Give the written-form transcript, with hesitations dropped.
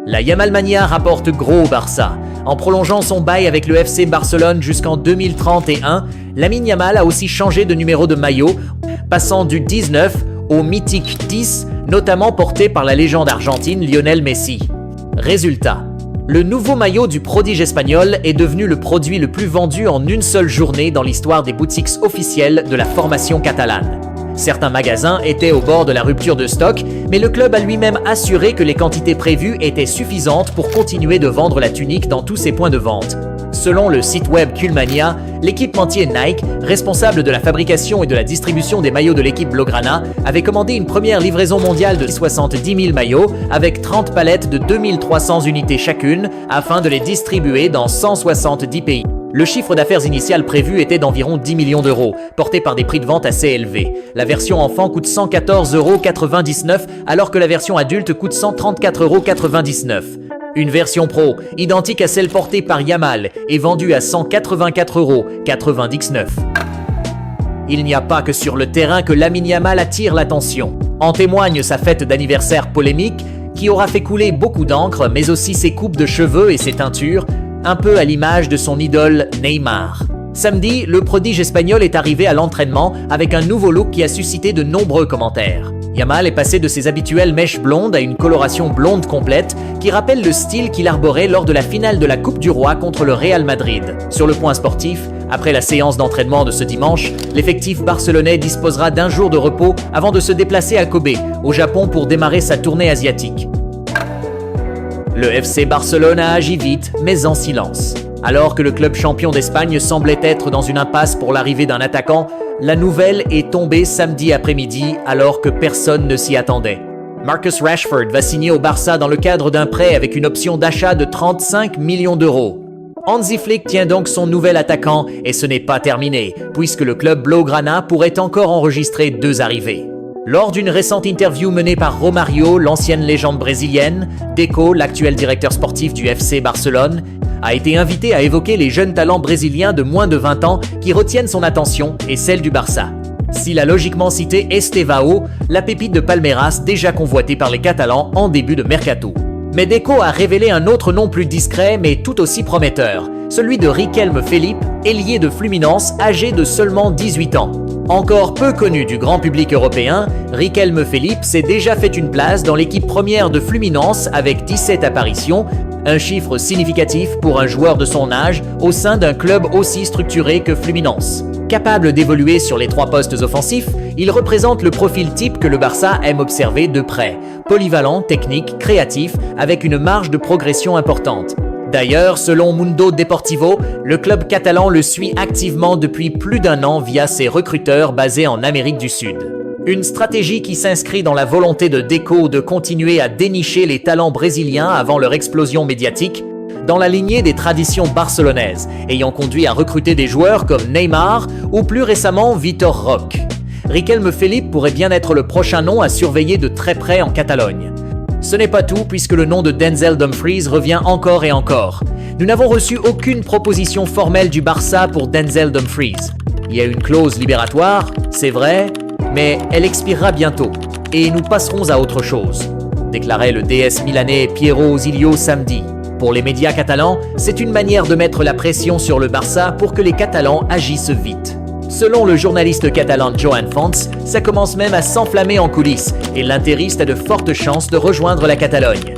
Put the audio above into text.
La Yamalmania rapporte gros au Barça. En prolongeant son bail avec le FC Barcelone jusqu'en 2031, Lamine Yamal a aussi changé de numéro de maillot, passant du 19 au mythique 10, notamment porté par la légende argentine Lionel Messi. Résultat, le nouveau maillot du prodige espagnol est devenu le produit le plus vendu en une seule journée dans l'histoire des boutiques officielles de la formation catalane. Certains magasins étaient au bord de la rupture de stock, mais le club a lui-même assuré que les quantités prévues étaient suffisantes pour continuer de vendre la tunique dans tous ses points de vente. Selon le site web Culmania, l'équipementier Nike, responsable de la fabrication et de la distribution des maillots de l'équipe Blaugrana, avait commandé une première livraison mondiale de 70 000 maillots avec 30 palettes de 2300 unités chacune afin de les distribuer dans 170 pays. Le chiffre d'affaires initial prévu était d'environ 10 millions d'euros, porté par des prix de vente assez élevés. La version enfant coûte 114,99 € alors que la version adulte coûte 134,99 €. Une version pro, identique à celle portée par Yamal, est vendue à 184,99 €. Il n'y a pas que sur le terrain que Lamine Yamal attire l'attention. En témoigne sa fête d'anniversaire polémique, qui aura fait couler beaucoup d'encre, mais aussi ses coupes de cheveux et ses teintures, un peu à l'image de son idole Neymar. Samedi, le prodige espagnol est arrivé à l'entraînement avec un nouveau look qui a suscité de nombreux commentaires. Yamal est passé de ses habituelles mèches blondes à une coloration blonde complète qui rappelle le style qu'il arborait lors de la finale de la Coupe du Roi contre le Real Madrid. Sur le point sportif, après la séance d'entraînement de ce dimanche, l'effectif barcelonais disposera d'un jour de repos avant de se déplacer à Kobe, au Japon pour démarrer sa tournée asiatique. Le FC Barcelone a agi vite, mais en silence. Alors que le club champion d'Espagne semblait être dans une impasse pour l'arrivée d'un attaquant, la nouvelle est tombée samedi après-midi alors que personne ne s'y attendait. Marcus Rashford va signer au Barça dans le cadre d'un prêt avec une option d'achat de 35 millions d'euros. Hansi Flick tient donc son nouvel attaquant et ce n'est pas terminé, puisque le club Blaugrana pourrait encore enregistrer 2 arrivées. Lors d'une récente interview menée par Romario, l'ancienne légende brésilienne, Deco, l'actuel directeur sportif du FC Barcelone, a été invité à évoquer les jeunes talents brésiliens de moins de 20 ans qui retiennent son attention et celle du Barça. S'il a logiquement cité Estevao, la pépite de Palmeiras déjà convoitée par les Catalans en début de mercato. Mais Deco a révélé un autre nom plus discret mais tout aussi prometteur, celui de Riquelme Felipe, ailier de Fluminense âgé de seulement 18 ans. Encore peu connu du grand public européen, Riquelme Felipe s'est déjà fait une place dans l'équipe première de Fluminense avec 17 apparitions, un chiffre significatif pour un joueur de son âge au sein d'un club aussi structuré que Fluminense. Capable d'évoluer sur les 3 postes offensifs, il représente le profil type que le Barça aime observer de près, polyvalent, technique, créatif, avec une marge de progression importante. D'ailleurs, selon Mundo Deportivo, le club catalan le suit activement depuis plus d'1 an via ses recruteurs basés en Amérique du Sud. Une stratégie qui s'inscrit dans la volonté de Deco de continuer à dénicher les talents brésiliens avant leur explosion médiatique, dans la lignée des traditions barcelonaises, ayant conduit à recruter des joueurs comme Neymar ou plus récemment Vitor Roque. Riquelme Felipe pourrait bien être le prochain nom à surveiller de très près en Catalogne. Ce n'est pas tout puisque le nom de Denzel Dumfries revient encore et encore. Nous n'avons reçu aucune proposition formelle du Barça pour Denzel Dumfries. Il y a une clause libératoire, c'est vrai, mais elle expirera bientôt et nous passerons à autre chose, déclarait le DS milanais Piero Ausilio samedi. Pour les médias catalans, c'est une manière de mettre la pression sur le Barça pour que les Catalans agissent vite. Selon le journaliste catalan Joan Fons, ça commence même à s'enflammer en coulisses et l'interiste a de fortes chances de rejoindre la Catalogne.